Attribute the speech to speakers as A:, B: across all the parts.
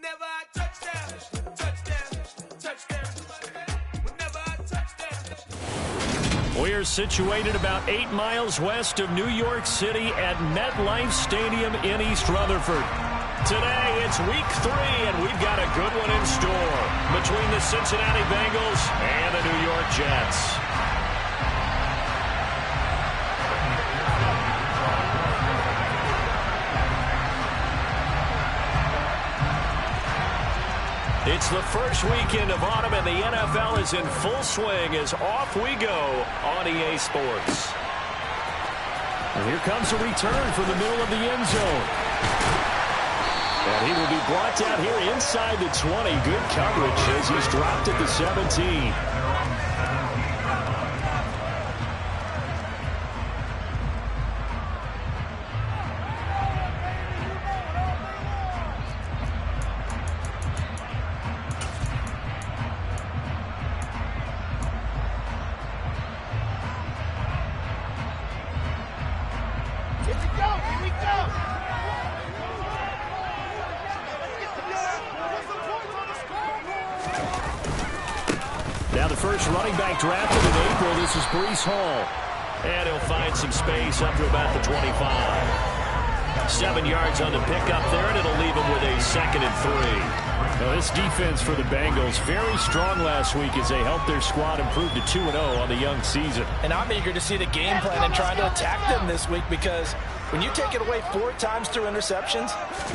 A: Whenever I touchdown, touchdown, touchdown. Whenever I touchdown.
B: We're situated about 8 miles west of New York City at MetLife Stadium in East Rutherford. Today, it's week 3, and we've got a good one in store between the Cincinnati Bengals and the New York Jets. It's the first weekend of autumn, and the NFL is in full swing as off we go on EA Sports. And here comes a return from the middle of the end zone. And he will be brought down here inside the 20. Good coverage as he's dropped at the 17. Now the first running back drafted in April, this is Breece Hall. And he'll find some space up to about the 25. 7 yards on the pickup there, and it'll leave him with a 2nd and 3. Now this defense for the Bengals, very strong last week as they helped their squad improve to 2-0 on the young season.
C: And I'm eager to see the game plan and trying to attack them this week, because when you take it away 4 times through interceptions,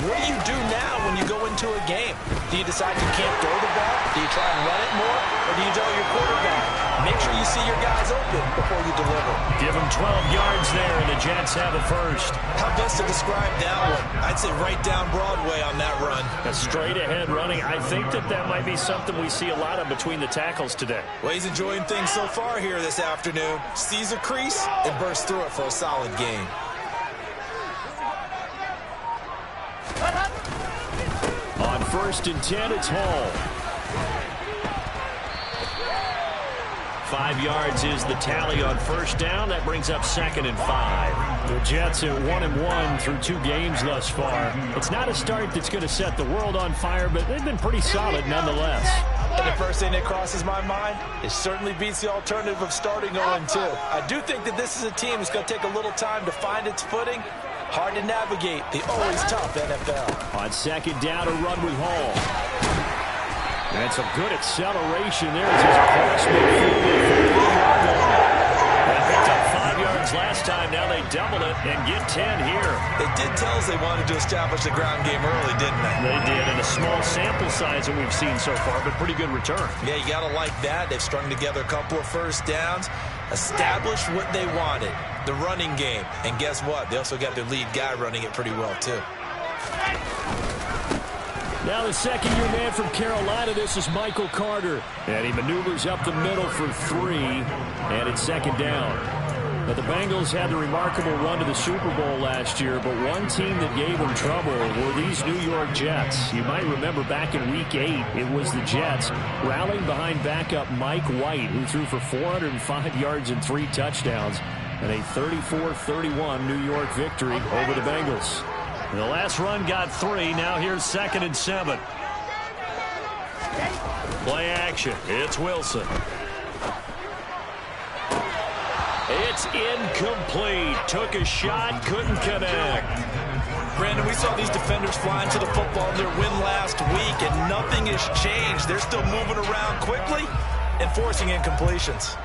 C: what do you do now when you go into a game? Do you decide you can't throw the ball? Do you try and run it more? Or do you tell your quarterback, make sure you see your guys open before you deliver?
B: Give them 12 yards there, and the Jets have it first.
D: How best to describe that one? I'd say right down Broadway on that run.
B: A straight-ahead running. I think that might be something we see a lot of between the tackles today.
D: Well, he's enjoying things so far here this afternoon. Sees a crease and bursts through it for a solid gain.
B: On 1st and 10, it's Hall. 5 yards is the tally on first down. That brings up 2nd and 5. The Jets at 1-1 through 2 games thus far. It's not a start that's going to set the world on fire, but they've been pretty solid nonetheless.
C: And the first thing that crosses my mind is certainly beats the alternative of starting 0-2. I do think that this is a team that's going to take a little time to find its footing. Hard to navigate the always tough NFL.
B: On 2nd down, a run with Hall. And some good acceleration there as he's across midfield. They picked up 5 yards last time. Now they double it and get 10 here.
D: They did tell us they wanted to establish the ground game early, didn't they?
B: They did, and a small sample size that we've seen so far, but pretty good return.
D: Yeah, you got to like that. They've strung together a couple of first downs, established what they wanted, the running game. And guess what? They also got their lead guy running it pretty well, too.
B: Now the second-year man from Carolina, this is Michael Carter. And he maneuvers up the middle for 3, and it's 2nd down. But the Bengals had the remarkable run to the Super Bowl last year, but one team that gave them trouble were these New York Jets. You might remember back in Week 8, it was the Jets rallying behind backup Mike White, who threw for 405 yards and 3 touchdowns, and a 34-31 New York victory over the Bengals. The last run got 3. Now here's 2nd and 7. Play action. It's Wilson. It's incomplete. Took a shot, couldn't connect.
D: Brandon, we saw these defenders flying to the football in their win last week, and nothing has changed. They're still moving around quickly and forcing incompletions.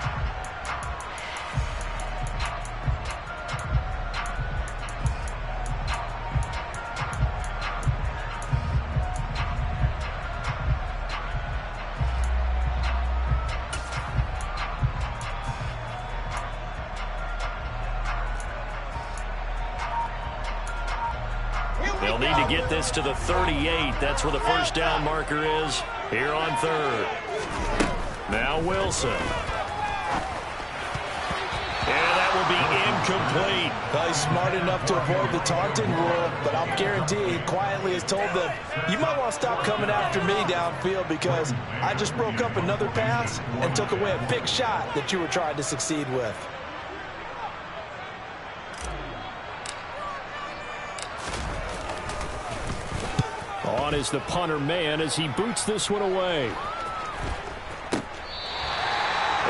B: They'll need to get this to the 38. That's where the first down marker is here on 3rd. Now Wilson. And that will be incomplete.
C: Well, he's smart enough to avoid the taunting rule, but I'll guarantee he quietly has told them, you might want to stop coming after me downfield because I just broke up another pass and took away a big shot that you were trying to succeed with.
B: on is the punter man as he boots this one away.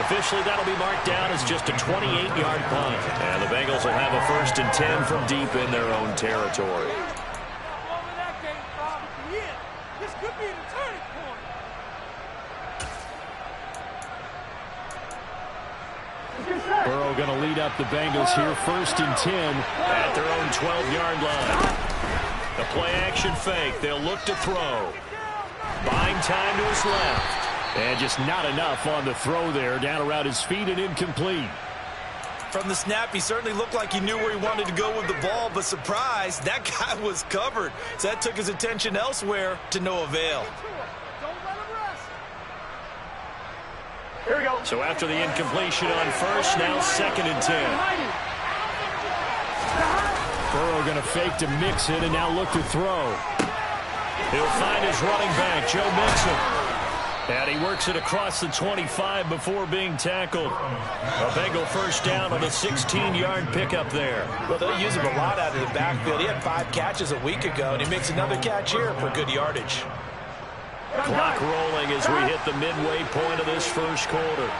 B: Officially, that'll be marked down as just a 28-yard punt. And the Bengals will have a 1st and 10 from deep in their own territory.
A: This could be the turning point.
B: Burrow going to lead up the Bengals here, 1st and 10 at their own 12-yard line. The play-action fake. They'll look to throw. Buying time to his left. And just not enough on the throw there. Down around his feet and incomplete.
D: From the snap, he certainly looked like he knew where he wanted to go with the ball, but surprise, that guy was covered. So that took his attention elsewhere to no avail.
A: Here we go.
B: So after the incompletion on 1st, now 2nd and 10. Burrow going to fake to mix it and now look to throw. He'll find his running back, Joe Mixon. And he works it across the 25 before being tackled. A Bengal 1st down on a 16-yard pickup there.
C: Well, they'll use him a lot out of the backfield. He had 5 catches a week ago, and he makes another catch here for good yardage.
B: Clock rolling as we hit the midway point of this 1st quarter.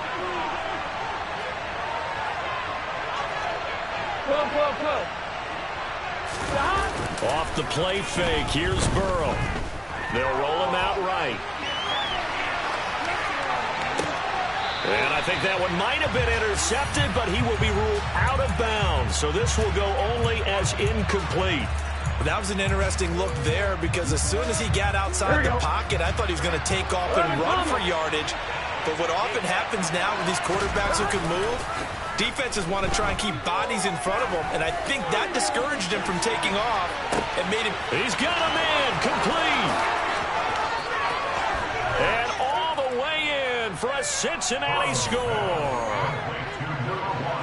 B: Off the play fake, here's Burrow. They'll roll him out right. And I think that one might have been intercepted, but he will be ruled out of bounds. So this will go only as incomplete.
D: That was an interesting look there because as soon as he got outside the pocket, I thought he was going to take off and run for yardage. But what often happens now with these quarterbacks who can move, defenses want to try and keep bodies in front of them, and I think that discouraged him from taking off and made him...
B: He's got a man, complete. And all the way in for a Cincinnati score.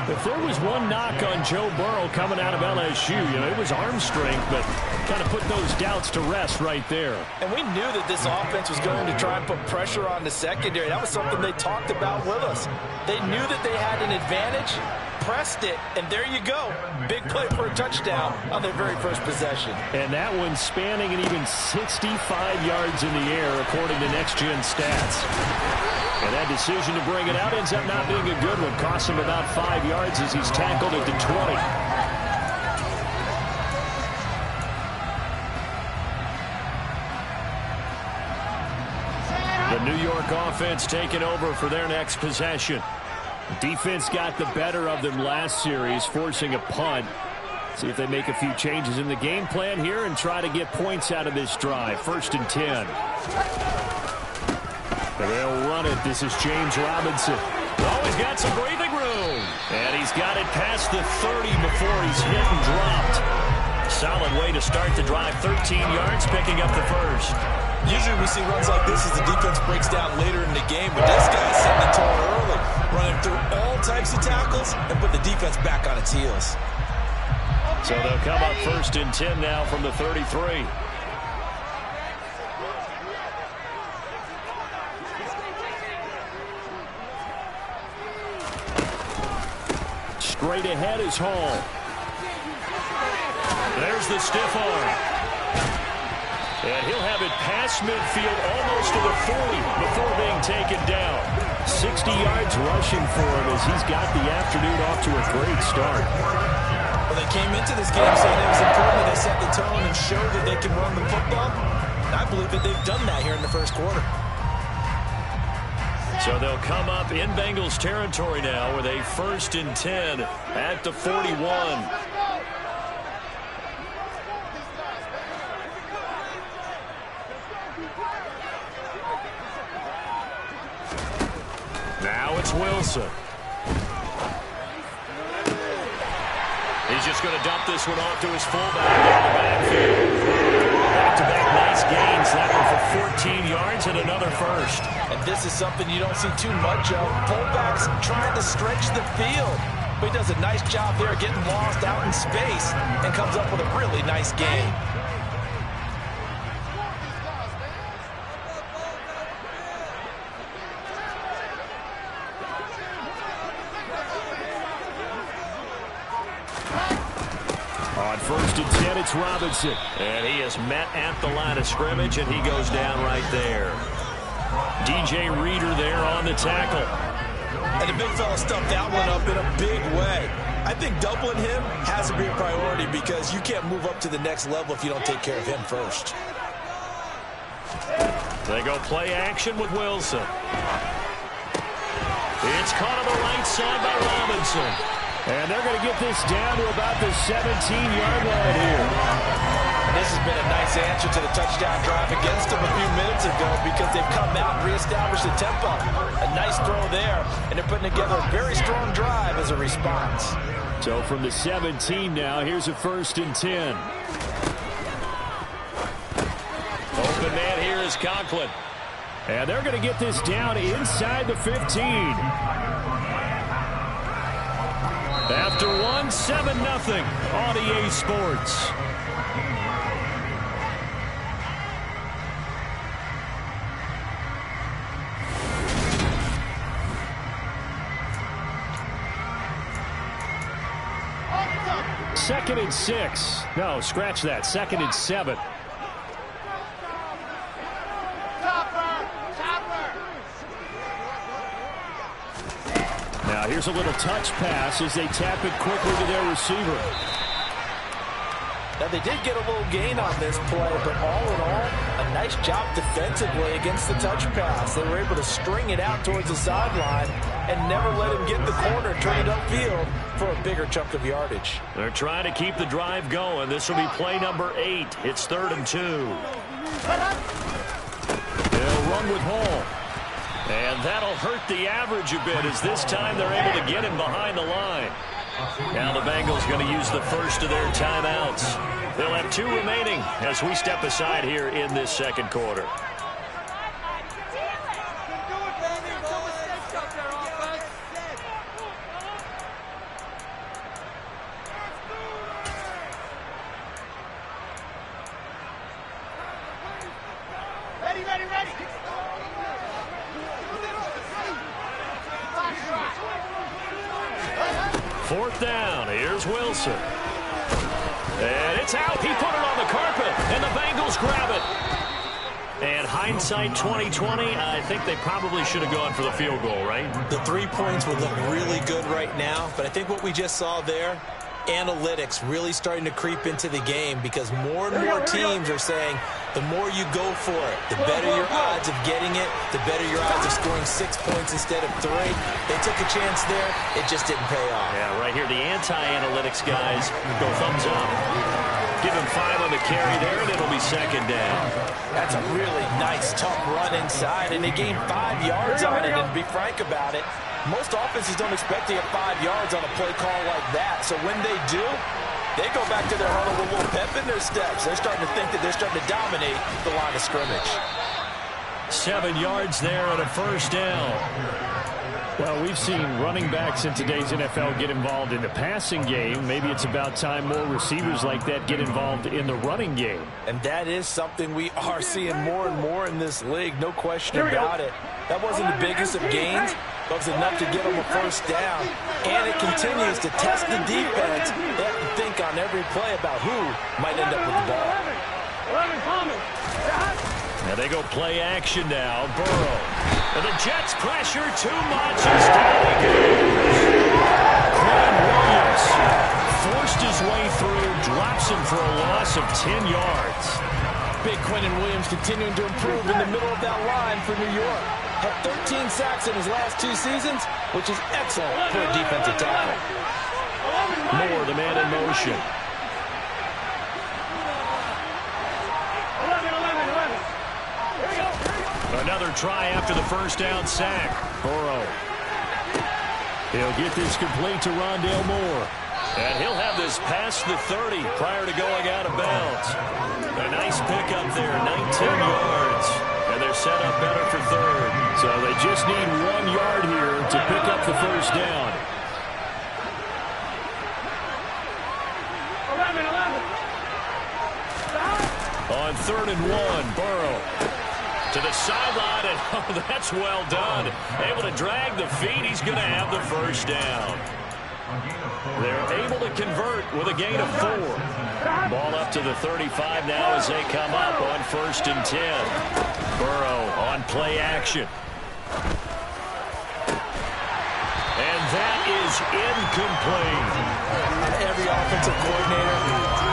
B: If there was one knock on Joe Burrow coming out of LSU, it was arm strength, but kind of put those doubts to rest right there.
C: And we knew that this offense was going to try and put pressure on the secondary. That was something they talked about with us. They knew that they had an advantage, pressed it, and there you go. Big play for a touchdown on their very first possession.
B: And that one spanning an even 65 yards in the air, according to Next Gen Stats. And that decision to bring it out ends up not being a good one. Costs him about 5 yards as he's tackled at the 20. The New York offense taking over for their next possession. Defense got the better of them last series, forcing a punt. See if they make a few changes in the game plan here and try to get points out of this drive. 1st and 10. They'll run it. This is James Robinson. Oh, he's got some breathing room. And he's got it past the 30 before he's hit and dropped. Solid way to start the drive. 13 yards, picking up the 1st.
D: Usually we see runs like this as the defense breaks down later in the game, but this guy's setting the tone early, running through all types of tackles and put the defense back on its heels.
B: So they'll come up 1st and 10 now from the 33. Straight ahead is Hall. There's the stiff arm. And he'll have it past midfield almost to the 40 before being taken down. 60 yards rushing for him as he's got the afternoon off to a great start.
D: Well, they came into this game saying it was important that they set the tone and show that they can run the football. I believe that they've done that here in the 1st quarter.
B: So they'll come up in Bengals territory now with a 1st and 10 at the 41. Now it's Wilson. He's just going to dump this one off to his fullback in the backfield. Back-to-back nice gains. That one for 14 yards and another 1st.
C: And this is something you don't see too much of. Fullbacks trying to stretch the field. But he does a nice job there getting lost out in space and comes up with a really nice gain. On 1st and 10, it's
B: it's Robinson.
E: And he is met at the line of scrimmage, and he goes down right there.
B: DJ Reader there on the tackle.
D: And the big fella stuffed that one up in a big way. I think doubling him has to be a priority because you can't move up to the next level if you don't take care of him first.
B: They go play action with Wilson. It's caught on the right side by Robinson. And they're going to get this down to about the 17-yard line here.
C: This has been a nice answer to the touchdown drive against them a few minutes ago because they've come out and reestablished the tempo. A nice throw there, and they're putting together a very strong drive as a response.
B: So from the 17 now, here's a 1st and 10.
E: Open man here is Conklin.
B: And they're going to get this down inside the 15. After 7-0 on EA Sports. Second and 6. No, scratch that. 2nd and 7. Now here's a little touch pass as they tap it quickly to their receiver.
C: Now they did get a little gain on this play, but all in all, a nice job defensively against the touch pass. They were able to string it out towards the sideline and never let him get the corner, turn it upfield for a bigger chunk of yardage.
B: They're trying to keep the drive going. This will be play number 8. It's 3rd and 2. They'll run with Hall. And that'll hurt the average a bit as this time they're able to get him behind the line. Now the Bengals going to use the first of their timeouts. They'll have 2 remaining as we step aside here in this 2nd quarter.
A: Ready.
B: 4th down. Here's Wilson. And it's out. He put it on the carpet, and the Bengals grab it. And hindsight 2020, I think they probably should have gone for the field goal, right?
D: The 3 points would look really good right now, but I think what we just saw there, analytics really starting to creep into the game because more and more teams are saying the more you go for it, the better your odds of getting it, the better your odds of scoring 6 points instead of 3. They took a chance there. It just didn't pay off.
B: Yeah, right here, the anti-analytics guys go thumbs up. Give him 5 on the carry there, and it'll be 2nd down.
C: That's a really nice, tough run inside, and they gained 5 yards on it. And to be frank about it, most offenses don't expect to get 5 yards on a play call like that. So when they do, they go back to their huddle with a little pep in their steps. They're starting to think that they're starting to dominate the line of scrimmage.
B: 7 yards there and a 1st down. Well, we've seen running backs in today's NFL get involved in the passing game. Maybe it's about time more receivers like that get involved in the running game.
C: And that is something we are seeing more and more in this league, no question about it. That wasn't the biggest of gains, but it was enough to get them a 1st down. And it continues to test the defense. They have to think on every play about who might end up with the ball.
B: Now they go play action now. Burrow. And the Jets pressure too much. And down he goes. Quinn Williams forced his way through, drops him for a loss of 10 yards.
C: Big Quinnen Williams continuing to improve in the middle of that line for New York. Had 13 sacks in his last 2 seasons, which is excellent for a defensive tackle.
B: Moore, the man in motion. Another try after the 1st down sack. Burrow. He'll get this complete to Rondale Moore. And he'll have this past the 30 prior to going out of bounds. A nice pickup there, 19 yards. And they're set up better for 3rd. So they just need 1 yard here to pick up the 1st down. 11. On 3rd and 1, Burrow. To the sideline, and oh, that's well done. Able to drag the feet. He's going to have the 1st down. They're able to convert with a gain of 4. Ball up to the 35 now as they come up on 1st and 10. Burrow on play action. And that is incomplete.
C: Every offensive coordinator,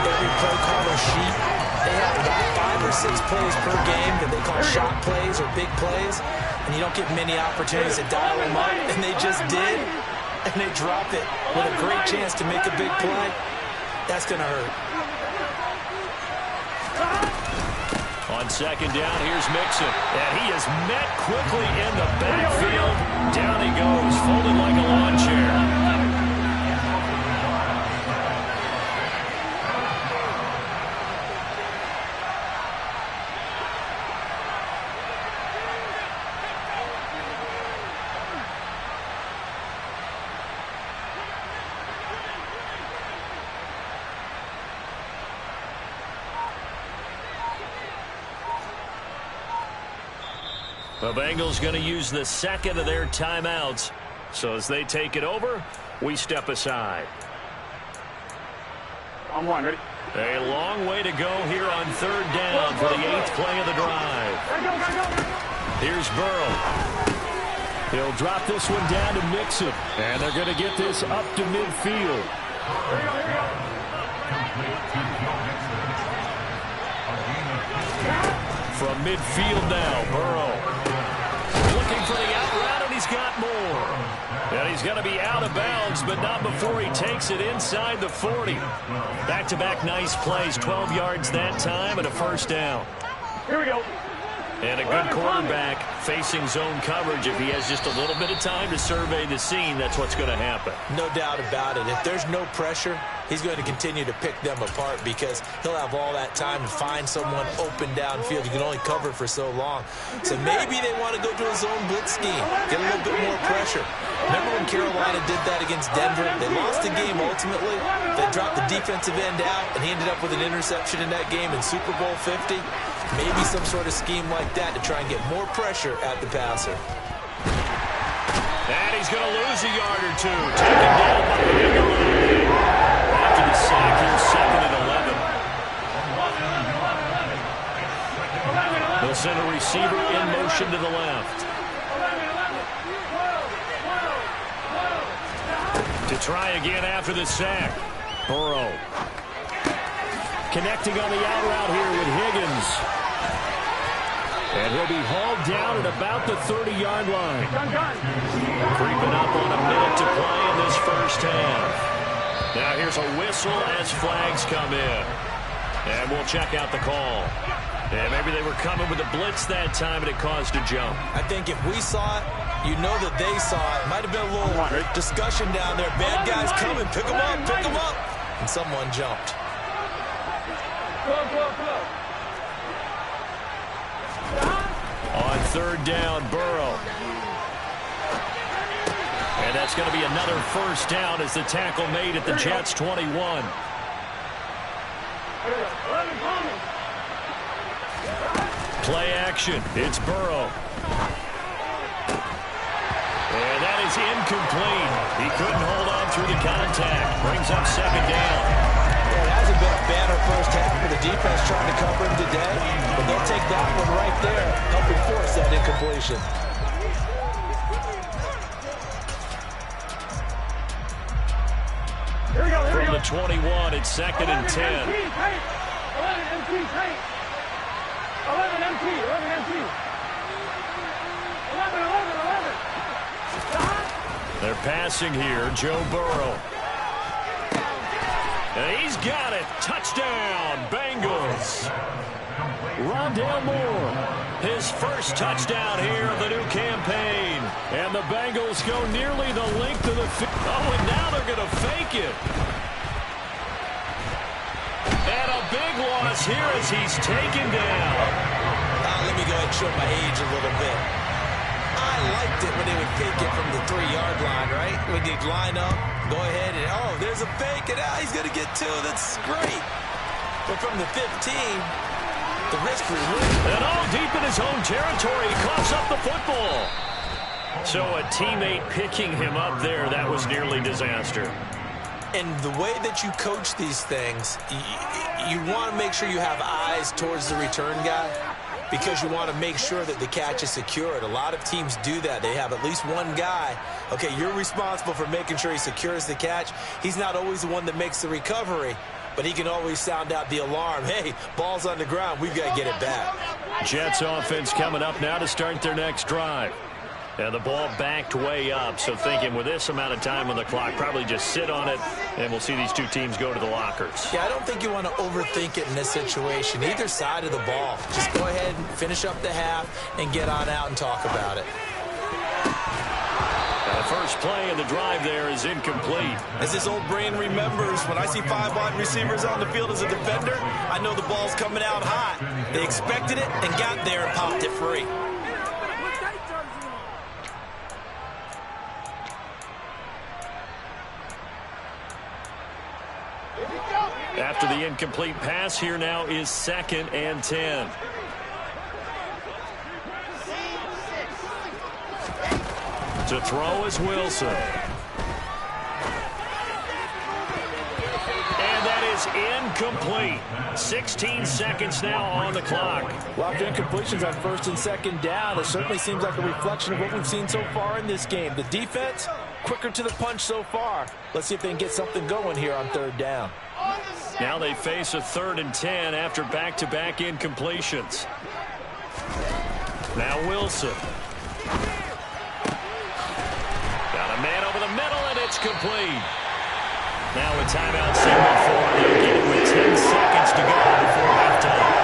C: every play caller sheet, they have about 5 or 6 plays per game that they call shot plays or big plays, and you don't get many opportunities to dial them up, and they just did, and they dropped it with a great chance to make a big play. That's going to hurt.
B: On 2nd down, here's Mixon, and he is met quickly in the backfield. Down he goes, folded like a lawn chair. The Bengals going to use the 2nd of their timeouts. So as they take it over, we step aside.
A: On 1, ready?
B: A long way to go here on 3rd down for the 8th play of the drive. Here's Burrow. He'll drop this one down to Mixon. And they're going to get this up to midfield. From midfield now, Burrow. Looking for the out route, and he's got more. And he's going to be out of bounds, but not before he takes it inside the 40. Back-to-back nice plays, 12 yards that time, and a 1st down.
A: Here we go.
B: And a good quarterback facing zone coverage. If he has just a little bit of time to survey the scene, that's what's going to happen.
C: No doubt about it. If there's no pressure, he's going to continue to pick them apart because he'll have all that time to find someone open downfield. He can only cover for so long. So maybe they want to go to a zone blitz scheme, get a little bit more pressure. Remember when Carolina did that against Denver? They lost the game ultimately. They dropped the defensive end out, and he ended up with an interception in that game in Super Bowl 50. Maybe some sort of scheme like that to try and get more pressure at the passer.
B: And he's going to lose a yard or two. Taken down by the Bengals. After the sack, here's 2nd and 11. They'll send a receiver in motion to the left. To try again after the sack. Burrow. Connecting on the out route here with Higgins. And he'll be hauled down at about the 30-yard line. Creeping up on a minute to play in this 1st half. Now here's a whistle as flags come in. And we'll check out the call. And maybe they were coming with a blitz that time and it caused a jump.
C: I think if we saw it, you know that they saw it. Might have been a little discussion down there. Bad guys coming. Pick them up. Pick them up. And someone jumped.
B: On 3rd down, Burrow. And that's going to be another 1st down as the tackle made at the Jets' 21. Play action. It's Burrow. And that is incomplete. He couldn't hold on through the contact. Brings up 2nd down.
C: Well, it hasn't been a banner first half for the defense trying to cover him today, but they'll take that one right there, helping force that incompletion.
B: From the 21, it's 2nd and 10.
A: 11 MT.
B: They're passing here, Joe Burrow. And he's got it. Touchdown, Bengals. Rondale Moore, his 1st touchdown here of the new campaign. And the Bengals go nearly the length of the field. Oh, and now they're going to fake it. And a big loss here as he's taken down.
C: Let me go ahead and show my age a little bit. I liked it when they would fake it from the 3-yard line, right? When you'd line up, go ahead and, oh, there's a fake, and he's going to get 2. That's great. But from the 15, the risk reward.
B: And all deep in his own territory, he coughs up the football. So a teammate picking him up there, that was nearly disaster.
C: And the way that you coach these things, you want to make sure you have eyes towards the return guy because you want to make sure that the catch is secured. A lot of teams do that. They have at least one guy. Okay, you're responsible for making sure he secures the catch. He's not always the one that makes the recovery, but he can always sound out the alarm. Hey, ball's on the ground. We've got to get it back.
B: Jets offense coming up now to start their next drive. And the ball backed way up, so thinking with this amount of time on the clock, probably just sit on it, and we'll see these two teams go to the lockers.
C: Yeah, I don't think you want to overthink it in this situation. Either side of the ball. Just go ahead and finish up the half and get on out and talk about it.
B: The first play of the drive there is incomplete.
D: As this old brain remembers, when I see 5 wide receivers on the field as a defender, I know the ball's coming out hot. They expected it and got there and popped it free.
B: After the incomplete pass, here now is 2nd and 10. To throw is Wilson. And that is incomplete. 16 seconds now on the clock.
C: Well, after incompletions on 1st and 2nd down, it certainly seems like a reflection of what we've seen so far in this game. The defense, quicker to the punch so far. Let's see if they can get something going here on 3rd down.
B: Now they face a 3rd and 10 after back-to-back incompletions. Now Wilson. Got a man over the middle, and it's complete. Now a timeout signal for them, getting with 10 seconds to go before halftime.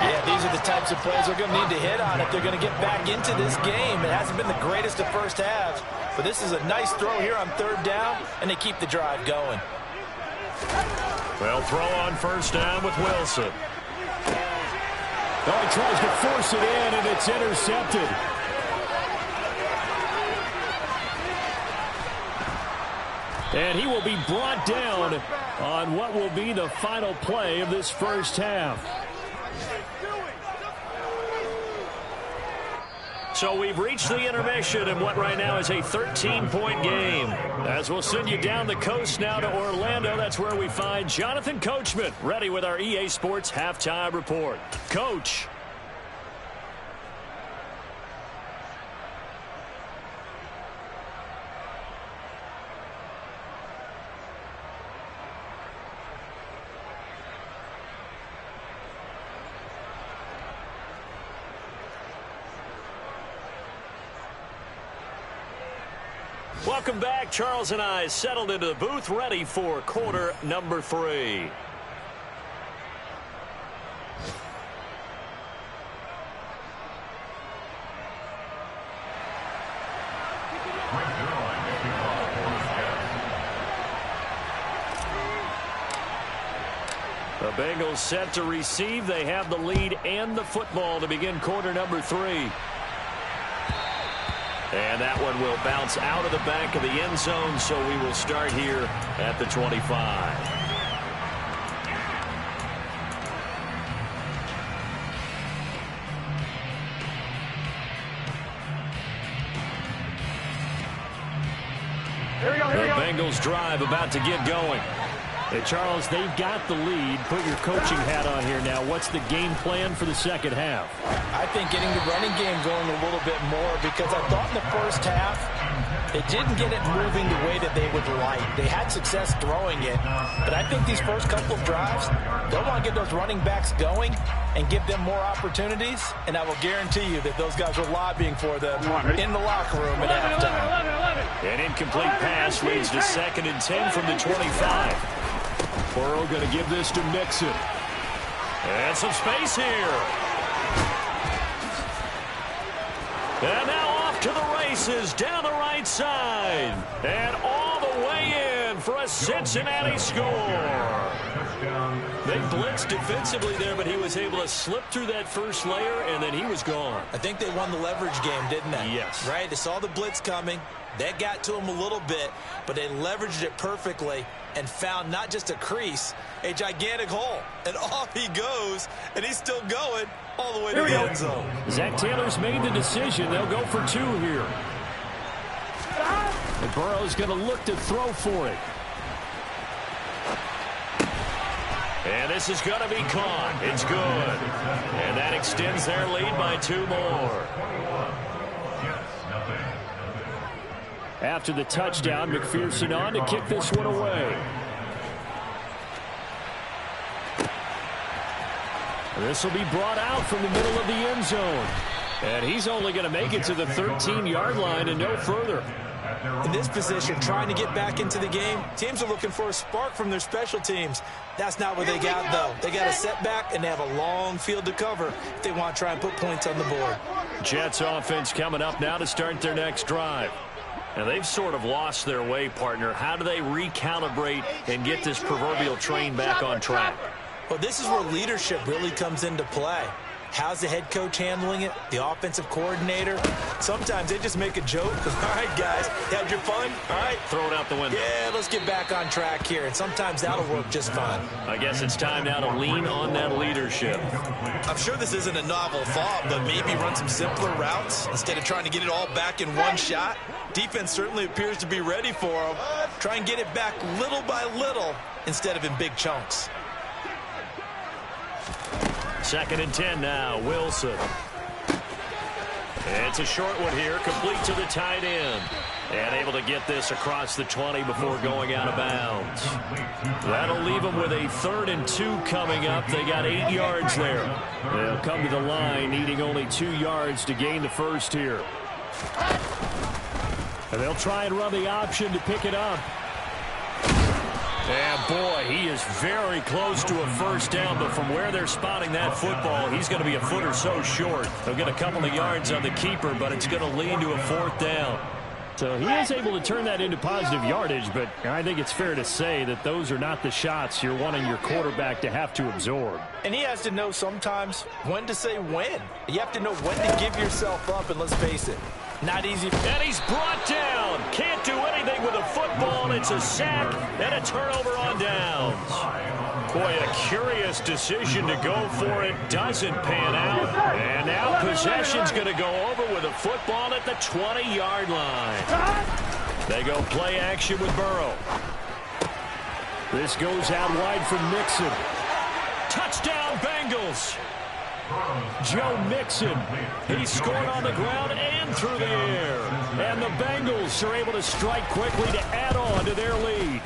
C: Yeah, these are the types of plays they're going to need to hit on if they're going to get back into this game. It hasn't been the greatest of first halves, but this is a nice throw here on 3rd down, and they keep the drive going.
B: Well, throw on 1st down with Wilson.
A: Oh, he tries to force it in, and it's intercepted. And he will be brought down on what will be the final play of this first half.
B: So we've reached the intermission in what right now is a 13-point game. As we'll send you down the coast now to Orlando, that's where we find Jonathan Coachman, ready with our EA Sports Halftime Report. Coach. Welcome back. Charles and I settled into the booth, ready for quarter number 3. The Bengals set to receive. They have the lead and the football to begin quarter number 3. And that one will bounce out of the back of the end zone, so we will start here at the 25. The Bengals drive about to get going.
A: Hey, Charles, they've got the lead. Put your coaching hat on here now. What's the game plan for the second half?
C: I think getting the running game going a little bit more because I thought in the first half they didn't get it moving the way that they would like. They had success throwing it, but I think these first couple of drives, they'll want to get those running backs going and give them more opportunities, and I will guarantee you that those guys were lobbying for them in the locker room at halftime.
B: An incomplete pass leads to 2nd and 10 from the 25.
A: Burrow going to give this to Mixon.
B: And some space here. And now off to the races down the right side. And all the way in
E: for a Cincinnati score. They blitzed defensively there, but he was able to slip through that first layer, and then he was gone.
D: I think they won the leverage game, didn't they?
E: Yes.
D: Right? They saw the blitz coming. That got to him a little bit, but they leveraged it perfectly and found not just a crease, a gigantic hole. And off he goes, and he's still going all the way to the end zone.
A: Zach Taylor's made the decision. They'll go for 2 here. And Burrow's going to look to throw for it.
E: And this is going to be caught. It's good. And that extends their lead by 2 more.
A: After the touchdown, McPherson on to kick this one away. This will be brought out from the middle of the end zone. And he's only going to make it to the 13-yard line and no further.
D: In this position, trying to get back into the game, teams are looking for a spark from their special teams. That's not what they got, though. They got a setback, and they have a long field to cover if they want to try and put points on the board.
E: Jets offense coming up now to start their next drive. Now, they've sort of lost their way, partner. How do they recalibrate and get this proverbial train back on track?
D: Well, this is where leadership really comes into play. How's the head coach handling it? The offensive coordinator? Sometimes they just make a joke. All right, guys, had your fun? All right.
E: Throw it out the window.
D: Yeah, let's get back on track here. And sometimes that'll work just fine.
E: I guess it's time now to lean on that leadership.
D: I'm sure this isn't a novel thought, but maybe run some simpler routes instead of trying to get it all back in one shot. Defense certainly appears to be ready for them. Try and get it back little by little instead of in big chunks.
E: 2nd and 10 now, Wilson. It's a short one here, complete to the tight end. And able to get this across the 20 before going out of bounds. That'll leave them with a 3rd and 2 coming up. They got 8 yards there. They'll come to the line, needing only 2 yards to gain the first here. And they'll try and run the option to pick it up. And, boy, he is very close to a first down, but from where they're spotting that football, he's going to be a foot or so short. They'll get a couple of yards on the keeper, but it's going to lean to a 4th down. So he is able to turn that into positive yardage, but I think it's fair to say that those are not the shots you're wanting your quarterback to have to absorb.
C: And he has to know sometimes when to say when. You have to know when to give yourself up, and let's face it, not easy.
E: And he's brought down. Can't do anything with the football. It's a sack and a turnover on downs. Boy, a curious decision to go for it. Doesn't pan out. And now possession's going to go over with a football at the 20-yard line. They go play action with Burrow.
A: This goes out wide from Mixon.
E: Touchdown, Bengals.
A: Joe Mixon.
E: He scored on the ground and through the air.
A: And the Bengals are able to strike quickly to add on to their lead.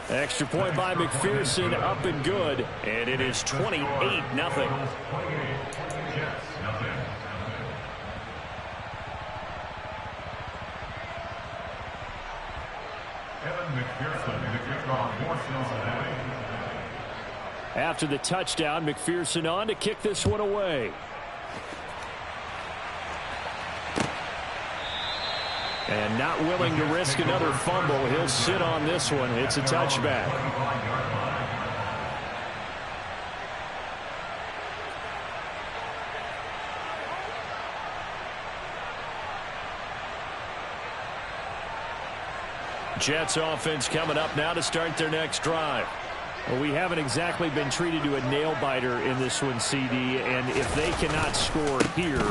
A: Extra point by McPherson, up and good.
E: And it is 28-0.
A: After the touchdown, McPherson on to kick this one away. And not willing to risk another fumble. He'll sit on this one. It's a touchback.
E: Jets offense coming up now to start their next drive.
A: Well, we haven't exactly been treated to a nail-biter in this one, CD, and if they cannot score here,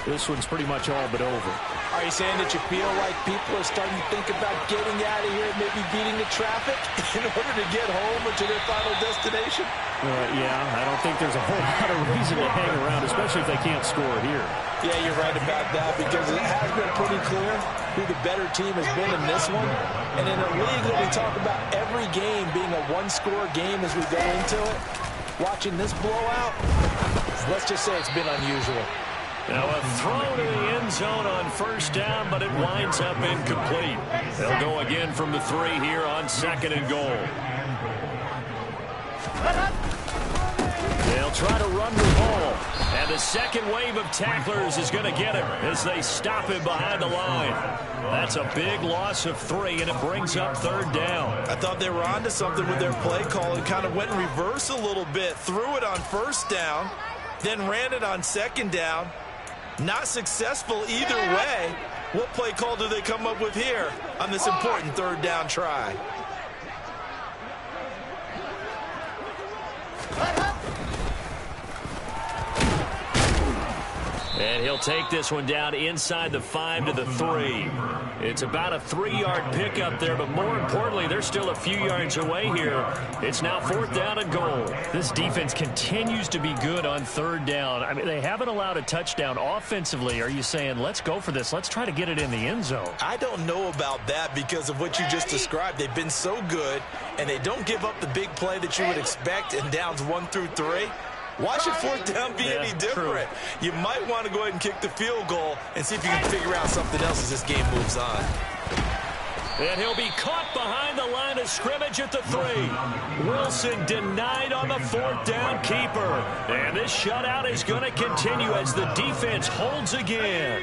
A: this one's pretty much all but over.
C: Are you saying that you feel like people are starting to think about getting out of here, maybe beating the traffic in order to get home or to their final destination?
A: Yeah, I don't think there's a whole lot of reason to hang around, especially if they can't score here.
C: Yeah, you're right about that, because it has been pretty clear who the better team has been in this one. And in a league that we talk about every game being a one-score game as we go into it, watching this blowout, let's just say it's been unusual.
E: Now a throw to the end zone on first down, but it winds up incomplete. They'll go again from the 3 here on 2nd and goal.
A: They'll try to run the ball.
E: And the second wave of tacklers is going to get him as they stop him behind the line. That's a big loss of 3, and it brings up 3rd down.
D: I thought they were onto something with their play call and kind of went in reverse a little bit. Threw it on 1st down, then ran it on 2nd down. Not successful either way. What play call do they come up with here on this important 3rd down try?
E: And he'll take this one down inside the 5 to the 3. It's about a 3-yard pickup there, but more importantly, they're still a few yards away here. It's now 4th down and goal.
B: This defense continues to be good on 3rd down. I mean, they haven't allowed a touchdown offensively. Are you saying, let's go for this? Let's try to get it in the end zone.
D: I don't know about that because of what you just described. They've been so good, and they don't give up the big play that you would expect in downs 1 through 3. Why should 4th down be any different? True. You might want to go ahead and kick the field goal and see if you can figure out something else as this game moves on.
E: And he'll be caught behind the line of scrimmage at the 3. Wilson denied on the 4th down keeper. And this shutout is going to continue as the defense holds again.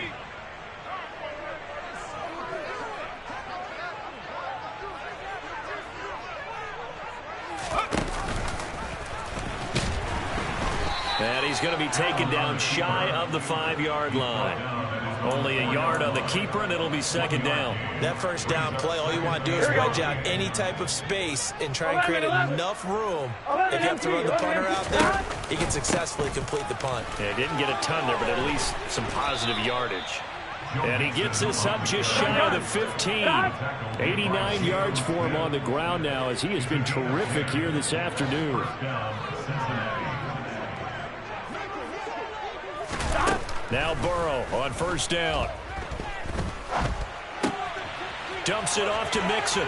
E: And he's going to be taken down shy of the 5-yard line. Only a yard on the keeper, and it'll be 2nd down.
D: That 1st down play, all you want to do is wedge out any type of space and try and create enough room. If you have to run the punter out there, he can successfully complete the punt.
A: Yeah, didn't get a ton there, but at least some positive yardage.
E: And he gets this up just shy of the 15.
B: 89 yards for him on the ground now as he has been terrific here this afternoon.
E: Now Burrow on 1st down. Dumps it off to Mixon.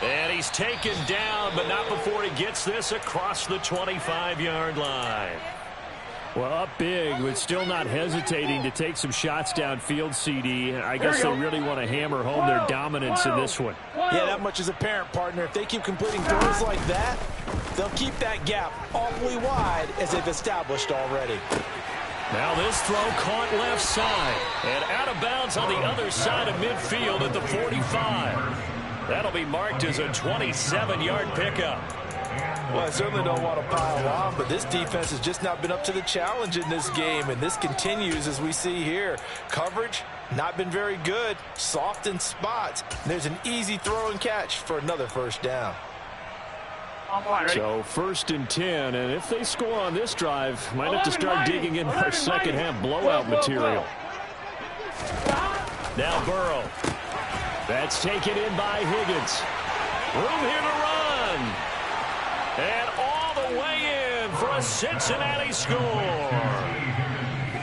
E: And he's taken down, but not before he gets this across the 25-yard line.
B: Well, up big, but still not hesitating to take some shots downfield, CD. I guess they really want to hammer home their dominance in this one.
C: Yeah, that much is apparent, partner. If they keep completing throws like that, they'll keep that gap awfully wide as they've established already.
E: Now this throw caught left side and out of bounds on the other side of midfield at the 45. That'll be marked as a 27-yard pickup.
D: Well, I certainly don't want to pile on, but this defense has just not been up to the challenge in this game, and this continues as we see here. Coverage, not been very good, soft in spots. There's an easy throw and catch for another 1st down.
B: So 1st and 10, and if they score on this drive, might have to start digging in our second half blowout material.
E: Now Burrow.
B: That's taken in by Higgins.
E: Room here to run. And all the way in for a Cincinnati score.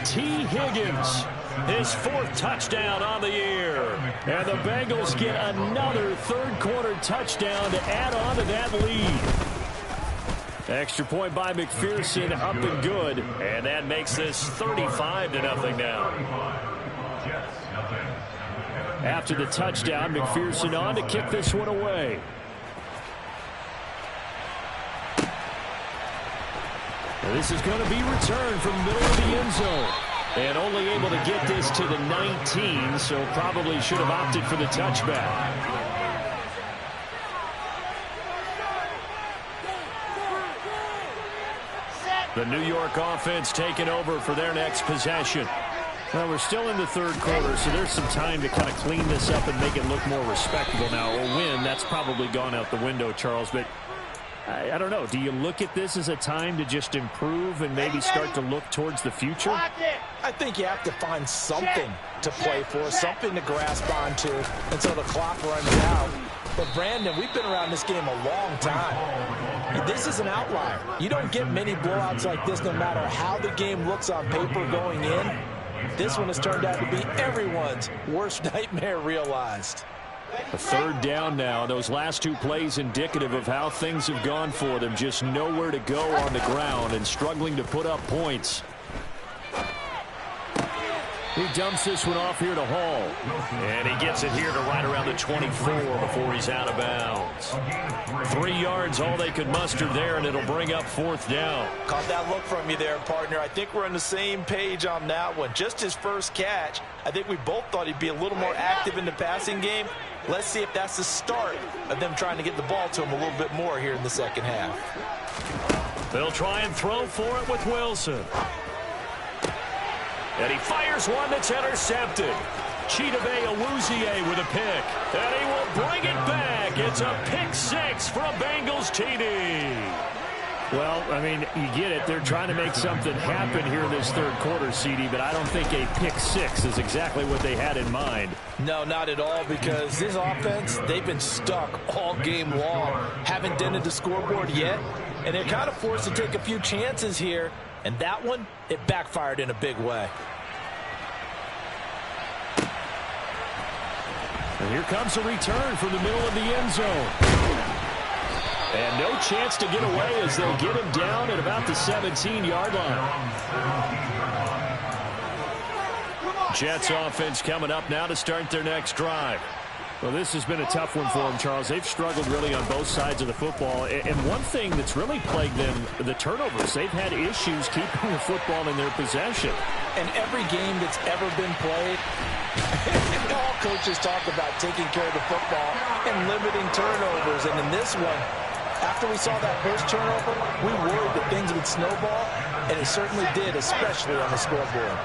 E: T. Higgins, his 4th touchdown on the year.
B: And the Bengals get another 3rd quarter touchdown to add on to that lead. Extra point by McPherson, up and good.
E: And that makes this 35-0 now.
B: After the touchdown, McPherson on to kick this one away. This is going to be returned from the middle of the end zone. And only able to get this to the 19, so probably should have opted for the touchback.
E: The New York offense taking over for their next possession.
B: Well, we're still in the 3rd quarter, so there's some time to kind of clean this up and make it look more respectable now. A win, that's probably gone out the window, Charles, but I don't know. Do you look at this as a time to just improve and maybe start to look towards the future?
C: I think you have to find something to play for, something to grasp onto until the clock runs out. But, Brandon, we've been around this game a long time. This is an outlier. You don't get many blowouts like this no matter how the game looks on paper going in. This one has turned out to be everyone's worst nightmare realized.
B: A 3rd down now. Those last 2 plays indicative of how things have gone for them. Just nowhere to go on the ground and struggling to put up points. He dumps this one off here to Hall.
E: And he gets it here to right around the 24 before he's out of bounds.
B: 3 yards, all they could muster there, and it'll bring up 4th down.
C: Caught that look from you there, partner. I think we're on the same page on that one. Just his first catch. I think we both thought he'd be a little more active in the passing game. Let's see if that's the start of them trying to get the ball to him a little bit more here in the second half.
E: They'll try and throw for it with Wilson. And he fires one that's intercepted. Chidobe Awuzie with a pick. And he will bring it back. It's a pick 6 for a Bengals TD.
B: Well, I mean, you get it. They're trying to make something happen here in this third quarter, CD, but I don't think a pick 6 is exactly what they had in mind.
C: No, not at all, because this offense, they've been stuck all game long. Haven't dented the scoreboard yet, and they're kind of forced to take a few chances here. And that one, it backfired in a big way.
B: And here comes a return from the middle of the end zone. And no chance to get away as they'll get him down at about the 17-yard line. Jets offense coming up now to start their next drive. Well, this has been a tough one for them, Charles. They've struggled really on both sides of the football. And one thing that's really plagued them, the turnovers. They've had issues keeping the football in their possession.
C: And every game that's ever been played, all coaches talk about taking care of the football and limiting turnovers. And in this one, after we saw that first turnover, we worried that things would snowball, and it certainly did, especially on the scoreboard.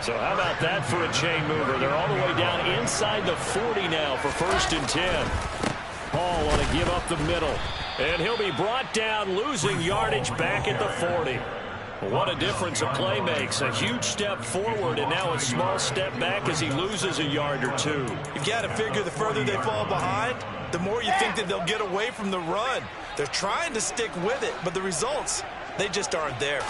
E: So how about that for a chain mover? They're all the way down inside the 40 now for 1st and 10.
B: Hall want to give up the middle.
E: And he'll be brought down, losing yardage back at the 40. What a difference a play makes. A huge step forward and now a small step back as he loses a yard or two.
D: You've got to figure the further they fall behind, the more you think that they'll get away from the run. They're trying to stick with it, but the results, they just aren't there.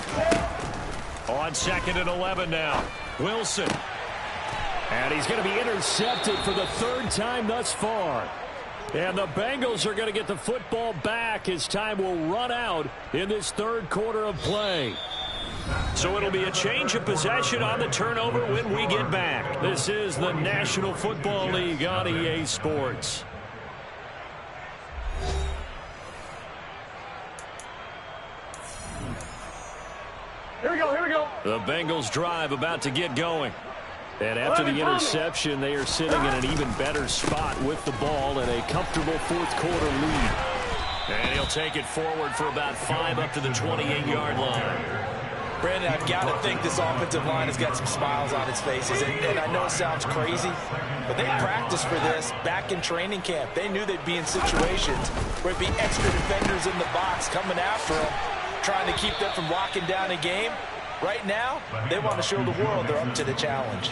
E: On 2nd and 11 now. Wilson.
B: And he's going to be intercepted for the 3rd time thus far. And the Bengals are going to get the football back as time will run out in this 3rd quarter of play.
E: So it'll be a change of possession on the turnover when we get back.
B: This is the National Football League on EA Sports.
A: Here we go, here we go.
B: The Bengals drive about to get going. And after the interception, they are sitting in an even better spot with the ball and a comfortable 4th quarter lead.
E: And he'll take it forward for about 5 up to the 28-yard line.
C: Brandon, I've got to think this offensive line has got some smiles on its faces. And I know it sounds crazy, but they practiced for this back in training camp. They knew they'd be in situations where it'd be extra defenders in the box coming after them, trying to keep them from locking down a game. Right now, they want to show the world they're up to the challenge.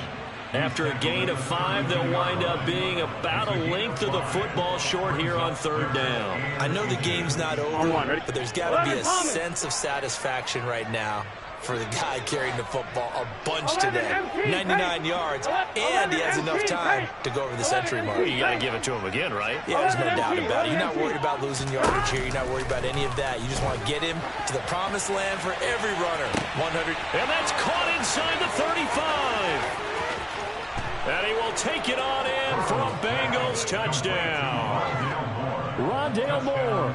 E: After a gain of 5, they'll wind up being about a length of the football short here on 3rd down.
D: I know the game's not over, but there's got to be a sense of satisfaction right now for the guy carrying the football a bunch today. 99 yards, and he has enough time to go over the century mark.
E: You got to give it to him again, right?
D: Yeah, there's no doubt about it. You're not worried about losing yardage here. You're not worried about any of that. You just want to get him to the promised land for every runner. 100.
E: And that's caught inside the 35. And he will take it on in for a Bengals touchdown.
B: Rondale Moore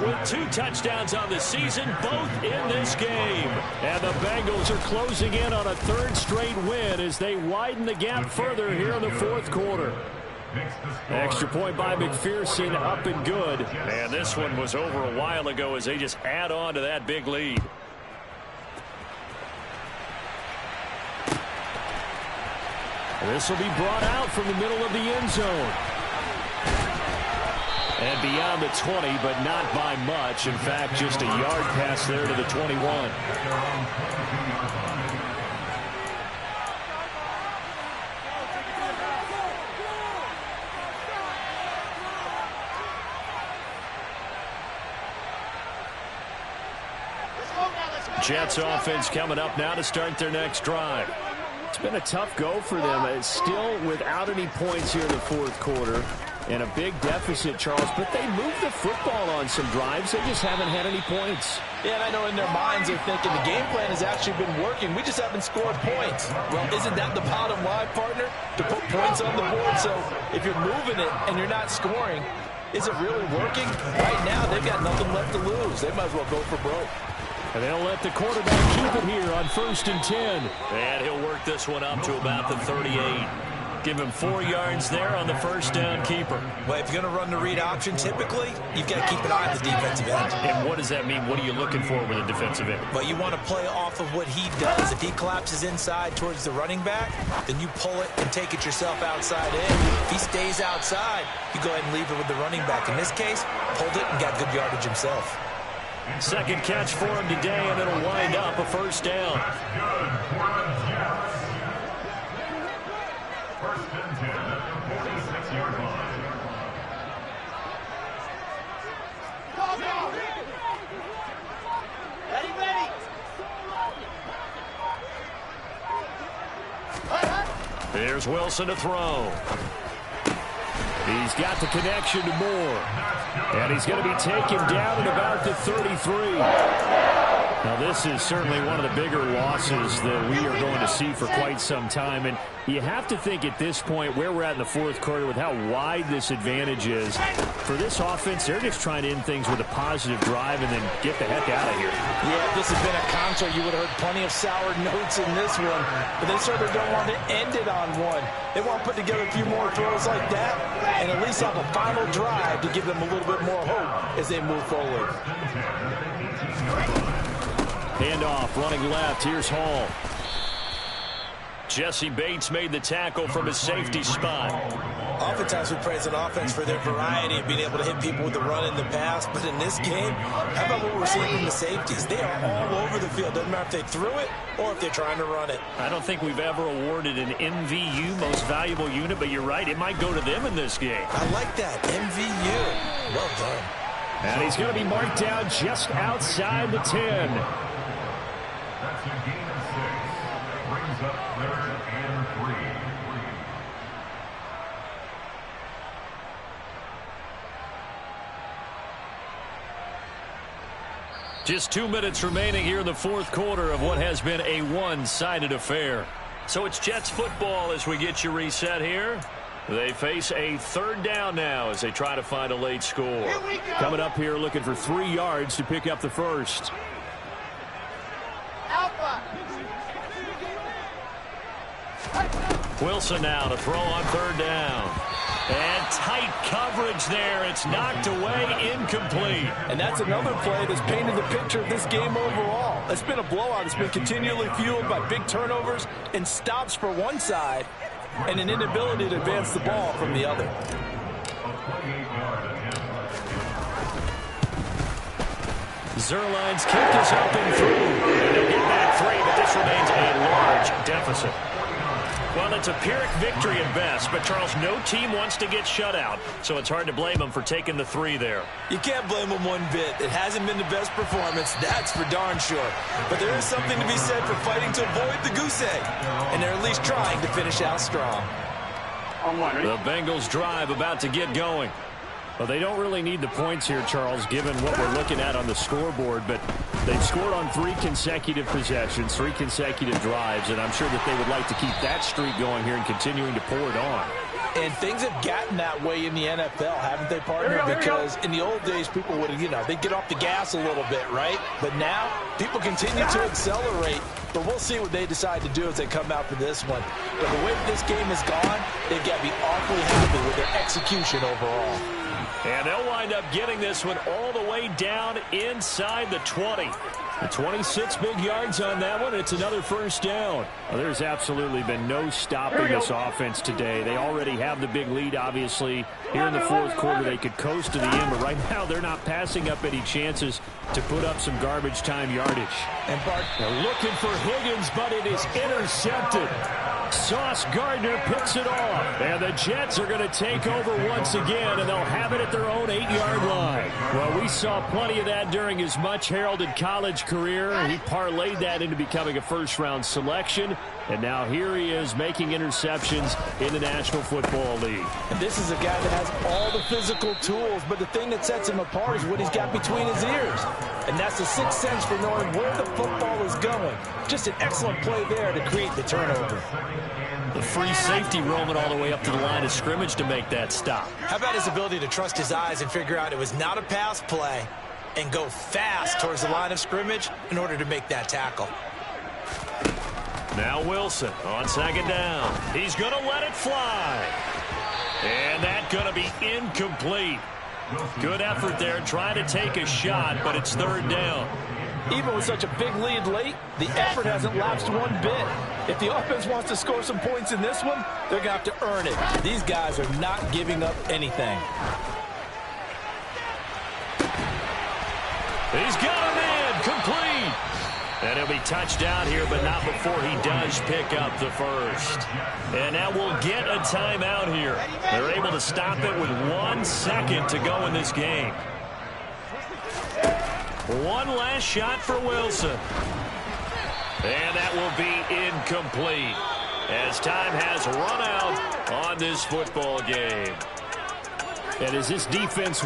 E: with 2 touchdowns on the season, both in this game.
B: And the Bengals are closing in on a 3rd straight win as they widen the gap further here in the 4th quarter. Extra point by McPherson, up and good.
E: And this one was over a while ago as they just add on to that big lead.
B: This will be brought out from the middle of the end zone. And beyond the 20, but not by much. In fact, just a yard pass there to the 21. Jets offense coming up now to start their next drive. It's been a tough go for them. It's still without any points here in the 4th quarter. and a big deficit, Charles, but they moved the football on some drives. They just haven't had any points.
C: Yeah, and I know in their minds they're thinking the game plan has actually been working. We just haven't scored points. Well, isn't that the bottom line, partner? To put points on the board. So if you're moving it and you're not scoring, is it really working? Right now, they've got nothing left to lose. They might as well go for broke.
B: And they'll let the quarterback keep it here on 1st and 10.
E: And he'll work this one up to about the 38. Give him 4 yards there on the first down keeper.
D: Well, if you're going to run the read option, typically, you've got to keep an eye on the defensive end.
E: And what does that mean? What are you looking for with a defensive end?
D: Well, you want to play off of what he does. If he collapses inside towards the running back, then you pull it and take it yourself outside in. If he stays outside, you go ahead and leave it with the running back. In this case, pulled it and got good yardage himself.
E: Second catch for him today, and it'll wind up a first down. Here's Wilson to throw.
B: He's got the connection to Moore. And he's going to be taken down at about the 33. Now, this is certainly one of the bigger losses that we are going to see for quite some time. And you have to think at this point where we're at in the fourth quarter with how wide this advantage is. For this offense, they're just trying to end things with a positive drive and then get the heck out of here.
C: Yeah, if this had been a concert, you would have heard plenty of sour notes in this one. But they certainly don't want to end it on one. They want to put together a few more throws like that and at least have a final drive to give them a little bit more hope as they move forward.
B: Handoff, running left. Here's Hall.
E: Jesse Bates made the tackle from his safety spot.
D: Oftentimes we praise an offense for their variety of being able to hit people with the run in the pass. But in this game, how about what we're seeing from the safeties? They are all over the field. Doesn't matter if they threw it or if they're trying to run it.
E: I don't think we've ever awarded an MVU, most valuable unit, but you're right. It might go to them in this game.
D: I like that. MVU. Well done.
B: And he's going to be marked down just outside the 10.
E: Just 2 minutes remaining here in the fourth quarter of what has been a one-sided affair. So it's Jets football as we get you reset here. They face a third down now as they try to find a late score.
B: Coming up here looking for 3 yards to pick up the first.
E: Wilson now to throw on third down. And tight coverage there. It's knocked away, incomplete.
C: And that's another play that's painted the picture of this game overall. It's been a blowout. It's been continually fueled by big turnovers and stops for one side and an inability to advance the ball from the other.
E: Zerline's kick is up and through. And they'll get back 3, but this remains a large deficit. Well, it's a Pyrrhic victory at best, but, Charles, no team wants to get shut out, so it's hard to blame them for taking the 3 there.
D: You can't blame them one bit. It hasn't been the best performance, that's for darn sure. But there is something to be said for fighting to avoid the goose egg, and they're at least trying to finish out strong.
E: The Bengals drive about to get going.
B: Well, they don't really need the points here, Charles, given what we're looking at on the scoreboard, but they've scored on 3 consecutive possessions, 3 consecutive drives, and I'm sure that they would like to keep that streak going here and continuing to pour it on.
C: And things have gotten that way in the NFL, haven't they, partner? Because in the old days, people would, they'd get off the gas a little bit, right? But now, people continue to accelerate. But we'll see what they decide to do as they come out for this one. But the way that this game has gone, they've got to be awfully happy with their execution overall.
E: And they'll wind up getting this one all the way down inside the 20.
B: The 26 big yards on that one. It's another first down. Well, there's absolutely been no stopping this offense today. They already have the big lead, obviously. Here in the fourth quarter, they could coast to the end, but right now they're not passing up any chances to put up some garbage time yardage.
C: And Bart,
B: they're looking for Higgins, but it is intercepted. Sauce Gardner picks it off. And the Jets are going to take over once again, and they'll have it at their own 8-yard line. Well, we saw plenty of that during his much-heralded college college career. He parlayed that into becoming a first-round selection. And now here he is making interceptions in the National Football League.
C: And this is a guy that has all the physical tools, but the thing that sets him apart is what he's got between his ears. And that's the sixth sense for knowing where the football is going. Just an excellent play there to create the turnover.
B: The free safety roaming all the way up to the line of scrimmage to make that stop.
D: How about his ability to trust his eyes and figure out it was not a pass play and go fast towards the line of scrimmage in order to make that tackle.
E: Now Wilson on second down. He's going to let it fly. And that's going to be incomplete. Good effort there trying to take a shot, but it's third down.
C: Even with such a big lead late, the effort hasn't lapsed one bit. If the offense wants to score some points in this one, they're going to have to earn it. These guys are not giving up anything.
E: He's got a man complete. And he'll be touched down here, but not before he does pick up the first. And now we'll get a timeout here. They're able to stop it with 1 second to go in this game. One last shot for Wilson. And that will be incomplete as time has run out on this football game.
B: And as this defense